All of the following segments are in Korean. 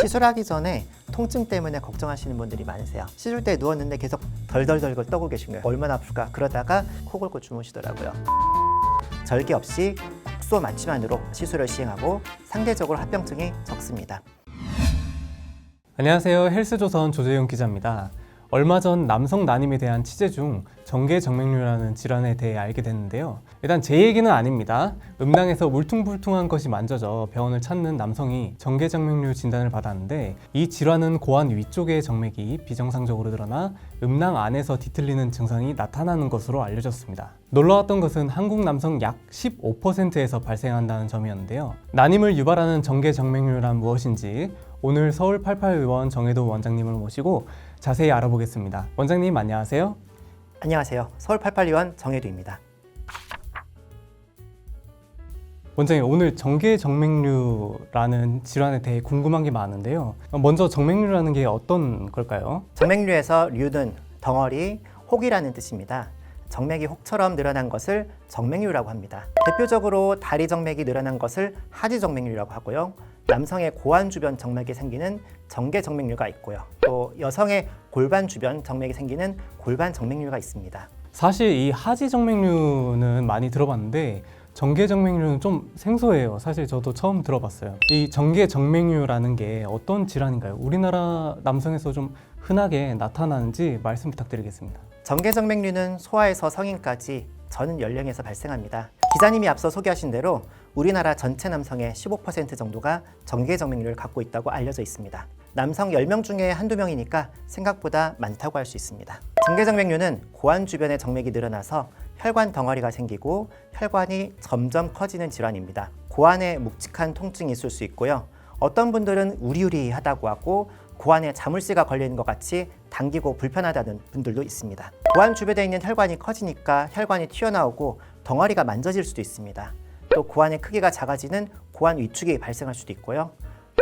시술하기 전에 통증 때문에 걱정하시는 분들이 많으세요. 시술 때 누웠는데 계속 덜덜덜 떨고 계신 거예요. 얼마나 아플까? 그러다가 코 골고 주무시더라고요. 절개 없이 국소 마취만으로 시술을 시행하고 상대적으로 합병증이 적습니다. 안녕하세요. 헬스조선 조재용 기자입니다. 얼마 전 남성 난임에 대한 취재 중 정계정맥류라는 질환에 대해 알게 됐는데요. 일단 제 얘기는 아닙니다. 음낭에서 울퉁불퉁한 것이 만져져 병원을 찾는 남성이 정계정맥류 진단을 받았는데, 이 질환은 고환 위쪽의 정맥이 비정상적으로 드러나 음낭 안에서 뒤틀리는 증상이 나타나는 것으로 알려졌습니다. 놀라웠던 것은 한국 남성 약 15%에서 발생한다는 점이었는데요. 난임을 유발하는 정계정맥류란 무엇인지 오늘 서울 88 의원 정혜도 원장님을 모시고 자세히 알아보겠습니다. 원장님 안녕하세요. 안녕하세요. 서울 88 의원 정혜도입니다. 원장님, 오늘 정계정맥류라는 질환에 대해 궁금한 게 많은데요. 먼저 정맥류라는 게 어떤 걸까요? 정맥류에서 류는 덩어리, 혹이라는 뜻입니다. 정맥이 혹처럼 늘어난 것을 정맥류라고 합니다. 대표적으로 다리 정맥이 늘어난 것을 하지정맥류라고 하고요. 남성의 고환 주변 정맥이 생기는 정계정맥류가 있고요. 또 여성의 골반 주변 정맥이 생기는 골반정맥류가 있습니다. 사실 이 하지정맥류는 많이 들어봤는데 정계정맥류는 좀 생소해요. 사실 저도 처음 들어봤어요. 이 정계정맥류라는 게 어떤 질환인가요? 우리나라 남성에서 좀 흔하게 나타나는지 말씀 부탁드리겠습니다. 정계정맥류는 소아에서 성인까지 전 연령에서 발생합니다. 기자님이 앞서 소개하신 대로 우리나라 전체 남성의 15% 정도가 정계정맥류를 갖고 있다고 알려져 있습니다. 남성 10명 중에 한두 명이니까 생각보다 많다고 할 수 있습니다. 정계정맥류는 고환 주변에 정맥이 늘어나서 혈관 덩어리가 생기고 혈관이 점점 커지는 질환입니다. 고환에 묵직한 통증이 있을 수 있고요. 어떤 분들은 우리우리하다고 하고 고환에 자물쇠가 걸려있는 것 같이 당기고 불편하다는 분들도 있습니다. 고환 주변에 있는 혈관이 커지니까 혈관이 튀어나오고 덩어리가 만져질 수도 있습니다. 또 고환의 크기가 작아지는 고환 위축이 발생할 수도 있고요.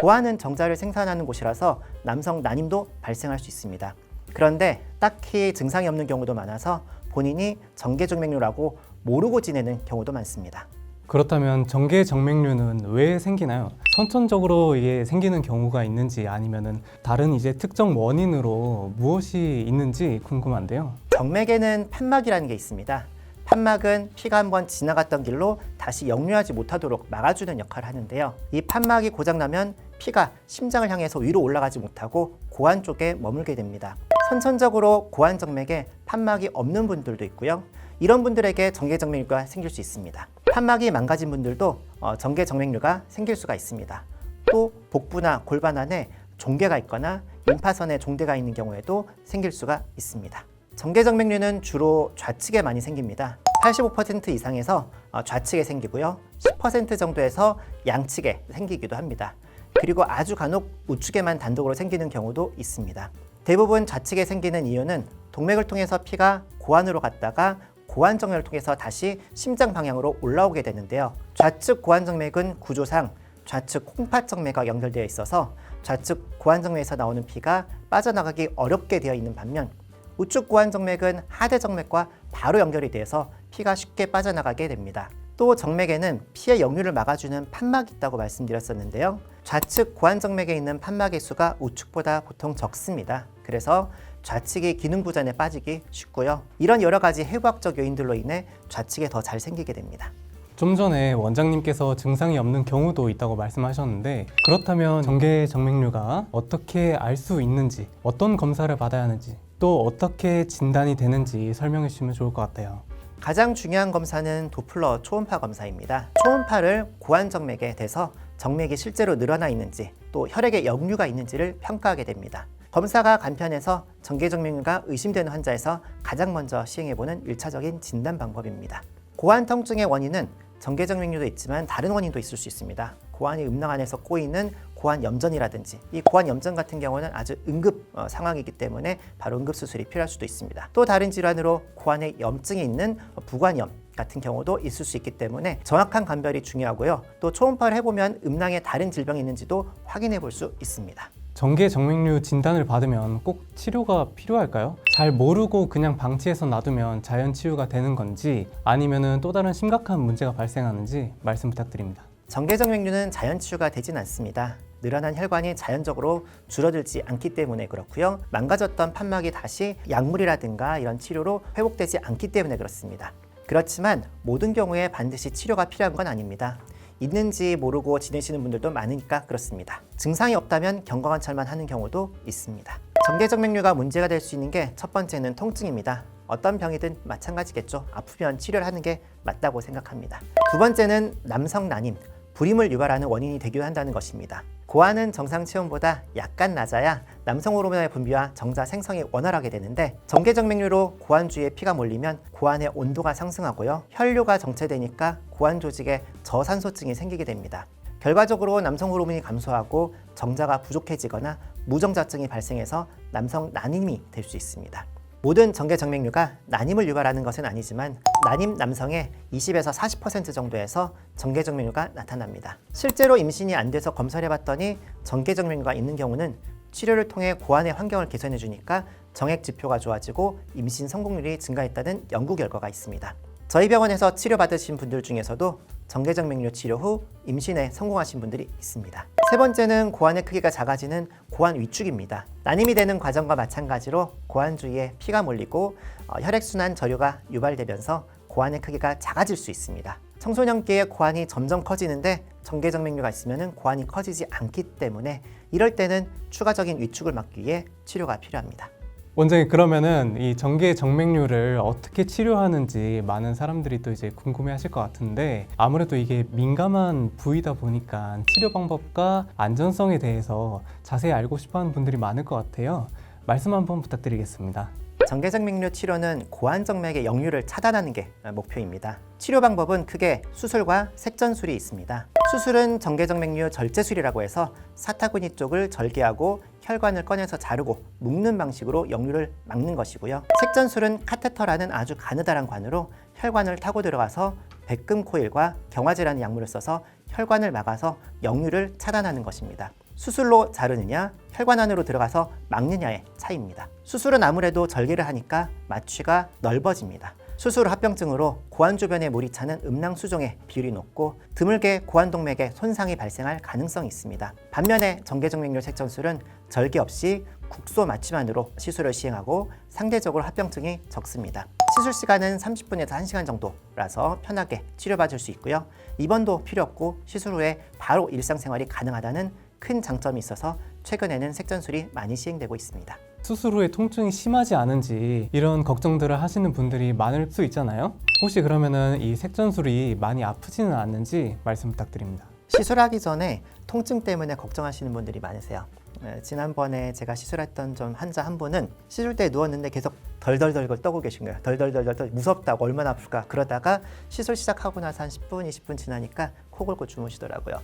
고환은 정자를 생산하는 곳이라서 남성 난임도 발생할 수 있습니다. 그런데 딱히 증상이 없는 경우도 많아서 본인이 정계정맥류라고 모르고 지내는 경우도 많습니다. 그렇다면 정계정맥류는 왜 생기나요? 선천적으로 이게 생기는 경우가 있는지 아니면은 다른 특정 원인으로 무엇이 있는지 궁금한데요. 정맥에는 판막이라는 게 있습니다. 판막은 피가 한번 지나갔던 길로 다시 역류하지 못하도록 막아주는 역할을 하는데요. 이 판막이 고장나면 피가 심장을 향해서 위로 올라가지 못하고 고환 쪽에 머물게 됩니다. 선천적으로 고환정맥에 판막이 없는 분들도 있고요. 이런 분들에게 정계정맥류가 생길 수 있습니다. 판막이 망가진 분들도 정계정맥류가 생길 수가 있습니다. 또 복부나 골반 안에 종괴가 있거나 임파선에 종대가 있는 경우에도 생길 수가 있습니다. 정계정맥류는 주로 좌측에 많이 생깁니다. 85% 이상에서 좌측에 생기고요. 10% 정도에서 양측에 생기기도 합니다. 그리고 아주 간혹 우측에만 단독으로 생기는 경우도 있습니다. 대부분 좌측에 생기는 이유는 동맥을 통해서 피가 고환으로 갔다가 고환정맥을 통해서 다시 심장 방향으로 올라오게 되는데요. 좌측 고환정맥은 구조상 좌측 콩팥정맥과 연결되어 있어서 좌측 고환정맥에서 나오는 피가 빠져나가기 어렵게 되어 있는 반면, 우측 고환정맥은 하대정맥과 바로 연결이 되어서 피가 쉽게 빠져나가게 됩니다. 또 정맥에는 피의 역류를 막아주는 판막이 있다고 말씀드렸었는데요. 좌측 고환정맥에 있는 판막의 수가 우측보다 보통 적습니다. 그래서 좌측이 기능 부전에 빠지기 쉽고요. 이런 여러 가지 해부학적 요인들로 인해 좌측에 더 잘 생기게 됩니다. 좀 전에 원장님께서 증상이 없는 경우도 있다고 말씀하셨는데, 그렇다면 정계정맥류가 어떻게 알 수 있는지, 어떤 검사를 받아야 하는지, 또 어떻게 진단이 되는지 설명해 주시면 좋을 것 같아요. 가장 중요한 검사는 도플러 초음파 검사입니다. 초음파를 고환정맥에 대서 정맥이 실제로 늘어나 있는지, 또 혈액에 역류가 있는지를 평가하게 됩니다. 검사가 간편해서 정계정맥류가 의심되는 환자에서 가장 먼저 시행해보는 1차적인 진단 방법입니다. 고환 통증의 원인은 정계정맥류도 있지만 다른 원인도 있을 수 있습니다. 고환이 음낭 안에서 꼬이는 고환염전이라든지, 이 고환염전 같은 경우는 아주 응급 상황이기 때문에 바로 응급수술이 필요할 수도 있습니다. 또 다른 질환으로 고환에 염증이 있는 부관염 같은 경우도 있을 수 있기 때문에 정확한 감별이 중요하고요. 또 초음파를 해보면 음낭에 다른 질병이 있는지도 확인해 볼 수 있습니다. 정계정맥류 진단을 받으면 꼭 치료가 필요할까요? 잘 모르고 그냥 방치해서 놔두면 자연 치유가 되는 건지, 아니면 또 다른 심각한 문제가 발생하는지 말씀 부탁드립니다. 정계정맥류는 자연 치유가 되진 않습니다. 늘어난 혈관이 자연적으로 줄어들지 않기 때문에 그렇고요. 망가졌던 판막이 다시 약물이라든가 이런 치료로 회복되지 않기 때문에 그렇습니다. 그렇지만 모든 경우에 반드시 치료가 필요한 건 아닙니다. 있는지 모르고 지내시는 분들도 많으니까 그렇습니다. 증상이 없다면 경과관찰만 하는 경우도 있습니다. 정계정맥류가 문제가 될 수 있는 게 첫 번째는 통증입니다. 어떤 병이든 마찬가지겠죠. 아프면 치료를 하는 게 맞다고 생각합니다. 두 번째는 남성 난임, 불임을 유발하는 원인이 되기도 한다는 것입니다. 고환은 정상 체온보다 약간 낮아야 남성 호르몬의 분비와 정자 생성이 원활하게 되는데 정계정맥류로 고환 주위에 피가 몰리면 고환의 온도가 상승하고요. 혈류가 정체되니까 고환 조직에 저산소증이 생기게 됩니다. 결과적으로 남성 호르몬이 감소하고 정자가 부족해지거나 무정자증이 발생해서 남성 난임이 될 수 있습니다. 모든 정계정맥류가 난임을 유발하는 것은 아니지만 난임 남성의 20에서 40% 정도에서 정계정맥류가 나타납니다. 실제로 임신이 안 돼서 검사를 해봤더니 정계정맥류가 있는 경우는 치료를 통해 고환의 환경을 개선해 주니까 정액 지표가 좋아지고 임신 성공률이 증가했다는 연구 결과가 있습니다. 저희 병원에서 치료받으신 분들 중에서도 정계정맥류 치료 후 임신에 성공하신 분들이 있습니다. 세 번째는 고환의 크기가 작아지는 고환 위축입니다. 난임이 되는 과정과 마찬가지로 고환 주위에 피가 몰리고 혈액순환 저류가 유발되면서 고환의 크기가 작아질 수 있습니다. 청소년기에 고환이 점점 커지는데 정계정맥류가 있으면 고환이 커지지 않기 때문에 이럴 때는 추가적인 위축을 막기 위해 치료가 필요합니다. 원장님, 그러면은 이 정계정맥류를 어떻게 치료하는지 많은 사람들이 또 이제 궁금해하실 것 같은데 아무래도 이게 민감한 부위다 보니까 치료 방법과 안전성에 대해서 자세히 알고 싶어하는 분들이 많을 것 같아요. 말씀 한번 부탁드리겠습니다. 정계정맥류 치료는 고환정맥의 역류를 차단하는 게 목표입니다. 치료 방법은 크게 수술과 색전술이 있습니다. 수술은 정계정맥류 절제술이라고 해서 사타구니 쪽을 절개하고 혈관을 꺼내서 자르고 묶는 방식으로 역류를 막는 것이고요. 색전술은 카테터라는 아주 가느다란 관으로 혈관을 타고 들어가서 백금 코일과 경화제라는 약물을 써서 혈관을 막아서 역류를 차단하는 것입니다. 수술로 자르느냐, 혈관 안으로 들어가서 막느냐의 차이입니다. 수술은 아무래도 절개를 하니까 마취가 넓어집니다. 수술 후 합병증으로 고환 주변에 물이 차는 음낭수종의 비율이 높고 드물게 고환동맥에 손상이 발생할 가능성이 있습니다. 반면에 정계정맥류 색전술은 절개 없이 국소 마취만으로 시술을 시행하고 상대적으로 합병증이 적습니다. 시술 시간은 30분에서 1시간 정도라서 편하게 치료받을 수 있고요. 입원도 필요 없고 시술 후에 바로 일상생활이 가능하다는 큰 장점이 있어서 최근에는 색전술이 많이 시행되고 있습니다. 수술 후에 통증이 심하지 않은지 이런 걱정들을 하시는 분들이 많을 수 있잖아요. 혹시 그러면은 이 색전술이 많이 아프지는 않는지 말씀 부탁드립니다. 시술하기 전에 통증 때문에 걱정하시는 분들이 많으세요. 지난번에 제가 시술했던 좀 환자 한 분은 시술대에 누웠는데 계속 덜덜덜 떨고 계신 거예요. 덜덜덜 무섭다고 얼마나 아플까 그러다가 시술 시작하고 나서 한 10분, 20분 지나니까 코 골고 주무시더라고요.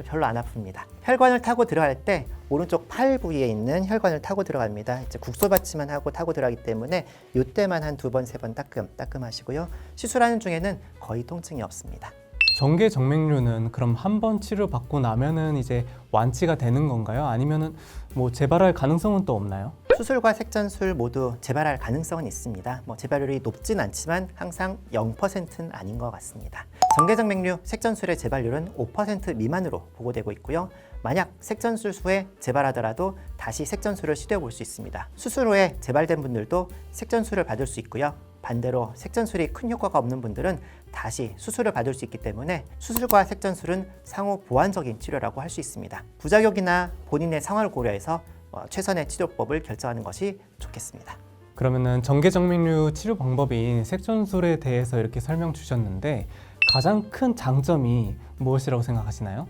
별로 안 아픕니다. 혈관을 타고 들어갈 때 오른쪽 팔 부위에 있는 혈관을 타고 들어갑니다. 이제 국소받치만 하고 타고 들어가기 때문에 이때만 한 2번, 3번 따끔하시고요. 시술하는 중에는 거의 통증이 없습니다. 정계정맥류는 그럼 한 번 치료받고 나면은 이제 완치가 되는 건가요? 아니면은 뭐 재발할 가능성은 또 없나요? 수술과 색전술 모두 재발할 가능성은 있습니다. 재발률이 높진 않지만 항상 0%는 아닌 것 같습니다. 정계정맥류 색전술의 재발률은 5% 미만으로 보고되고 있고요. 만약 색전술 후에 재발하더라도 다시 색전술을 시도해 볼 수 있습니다. 수술 후에 재발된 분들도 색전술을 받을 수 있고요. 반대로 색전술이 큰 효과가 없는 분들은 다시 수술을 받을 수 있기 때문에 수술과 색전술은 상호 보완적인 치료라고 할 수 있습니다. 부작용이나 본인의 상황을 고려해서 최선의 치료법을 결정하는 것이 좋겠습니다. 그러면은 정계정맥류 치료 방법인 색전술에 대해서 이렇게 설명 주셨는데 가장 큰 장점이 무엇이라고 생각하시나요?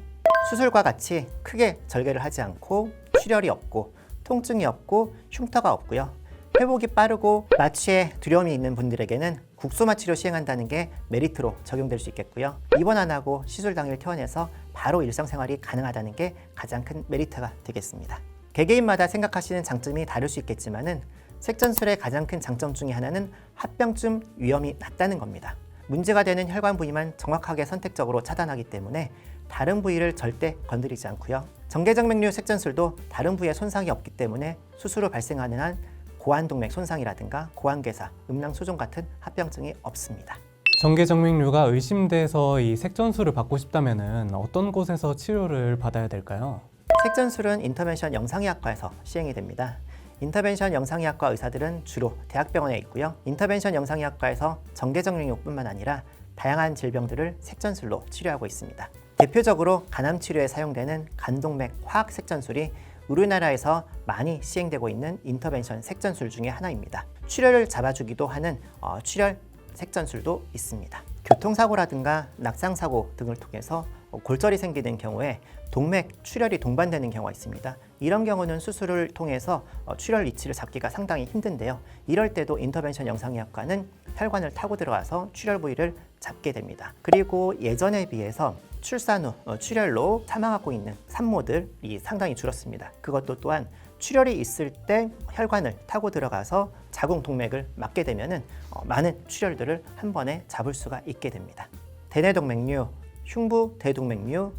수술과 같이 크게 절개를 하지 않고 출혈이 없고 통증이 없고 흉터가 없고요. 회복이 빠르고 마취에 두려움이 있는 분들에게는 국소마취로 시행한다는 게 메리트로 적용될 수 있겠고요. 입원 안 하고 시술 당일 퇴원해서 바로 일상생활이 가능하다는 게 가장 큰 메리트가 되겠습니다. 개개인마다 생각하시는 장점이 다를 수 있겠지만은 색전술의 가장 큰 장점 중에 하나는 합병증 위험이 낮다는 겁니다. 문제가 되는 혈관 부위만 정확하게 선택적으로 차단하기 때문에 다른 부위를 절대 건드리지 않고요. 정계정맥류 색전술도 다른 부위에 손상이 없기 때문에 수술 후 발생하는 한 고환동맥 손상이라든가 고환괴사, 음낭수종 같은 합병증이 없습니다. 정계정맥류가 의심돼서 이 색전술을 받고 싶다면은 어떤 곳에서 치료를 받아야 될까요? 색전술은 인터벤션 영상의학과에서 시행이 됩니다. 인터벤션 영상의학과 의사들은 주로 대학병원에 있고요. 인터벤션 영상의학과에서 정계정맥류뿐만 아니라 다양한 질병들을 색전술로 치료하고 있습니다. 대표적으로 간암 치료에 사용되는 간동맥 화학 색전술이 우리나라에서 많이 시행되고 있는 인터벤션 색전술 중에 하나입니다. 출혈을 잡아주기도 하는 출혈 색전술도 있습니다. 교통사고라든가 낙상사고 등을 통해서 골절이 생기는 경우에 동맥 출혈이 동반되는 경우가 있습니다. 이런 경우는 수술을 통해서 출혈 위치를 잡기가 상당히 힘든데요. 이럴 때도 인터벤션 영상의학과는 혈관을 타고 들어가서 출혈 부위를 잡게 됩니다. 그리고 예전에 비해서 출산 후 출혈로 사망하고 있는 산모들이 상당히 줄었습니다. 그것도 또한 출혈이 있을 때 혈관을 타고 들어가서 자궁 동맥을 막게 되면은 많은 출혈들을 한 번에 잡을 수가 있게 됩니다. 대뇌동맥류, 흉부 대동맥류,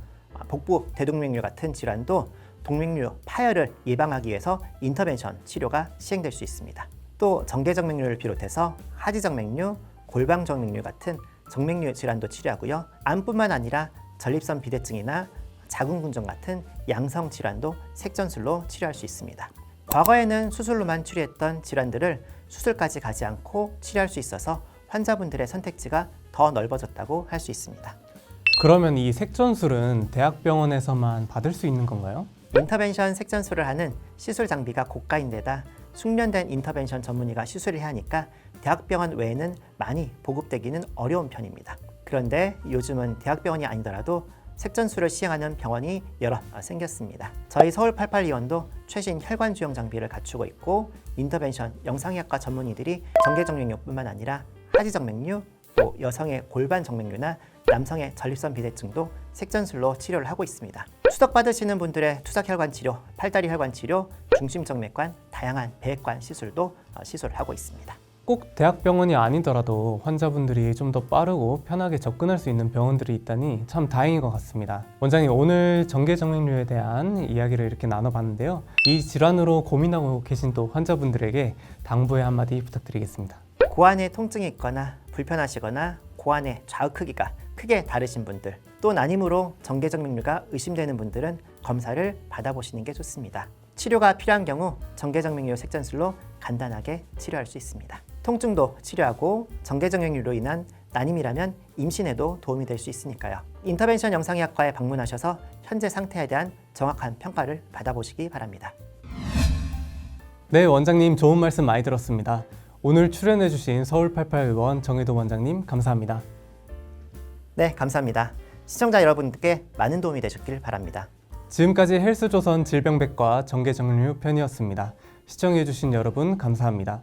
복부 대동맥류 같은 질환도 동맥류 파열을 예방하기 위해서 인터벤션 치료가 시행될 수 있습니다. 또 정계정맥류를 비롯해서 하지정맥류, 골방정맥류 같은 정맥류 질환도 치료하고요. 암뿐만 아니라 전립선 비대증이나 자궁근종 같은 양성 질환도 색전술로 치료할 수 있습니다. 과거에는 수술로만 치료했던 질환들을 수술까지 가지 않고 치료할 수 있어서 환자분들의 선택지가 더 넓어졌다고 할 수 있습니다. 그러면 이 색전술은 대학병원에서만 받을 수 있는 건가요? 인터벤션 색전술을 하는 시술 장비가 고가인데다 숙련된 인터벤션 전문의가 시술을 해야 하니까 대학병원 외에는 많이 보급되기는 어려운 편입니다. 그런데 요즘은 대학병원이 아니더라도 색전술을 시행하는 병원이 여러 생겼습니다. 저희 서울 88의원도 최신 혈관 주형 장비를 갖추고 있고 인터벤션 영상의학과 전문의들이 정계정맥류뿐만 아니라 하지정맥류, 또 여성의 골반 정맥류나 남성의 전립선 비대증도 색전술로 치료를 하고 있습니다. 투석 받으시는 분들의 투석혈관 치료, 팔다리 혈관 치료, 중심정맥관, 다양한 배액관 시술도 시술을 하고 있습니다. 꼭 대학병원이 아니더라도 환자분들이 좀 더 빠르고 편하게 접근할 수 있는 병원들이 있다니 참 다행인 것 같습니다. 원장님, 오늘 정계정맥류에 대한 이야기를 이렇게 나눠봤는데요. 이 질환으로 고민하고 계신 또 환자분들에게 당부의 한마디 부탁드리겠습니다. 고환에 통증이 있거나 불편하시거나 고환의 좌우 크기가 크게 다르신 분들, 또 난임으로 정계정맥류가 의심되는 분들은 검사를 받아보시는 게 좋습니다. 치료가 필요한 경우 정계정맥류 색전술로 간단하게 치료할 수 있습니다. 통증도 치료하고 정계정맥류로 인한 난임이라면 임신에도 도움이 될 수 있으니까요. 인터벤션 영상의학과에 방문하셔서 현재 상태에 대한 정확한 평가를 받아보시기 바랍니다. 네, 원장님 좋은 말씀 많이 들었습니다. 오늘 출연해주신 서울 88의원 정혜도 원장님 감사합니다. 네, 감사합니다. 시청자 여러분께 많은 도움이 되셨길 바랍니다. 지금까지 헬스조선 질병백과 정계정맥류 편이었습니다. 시청해주신 여러분 감사합니다.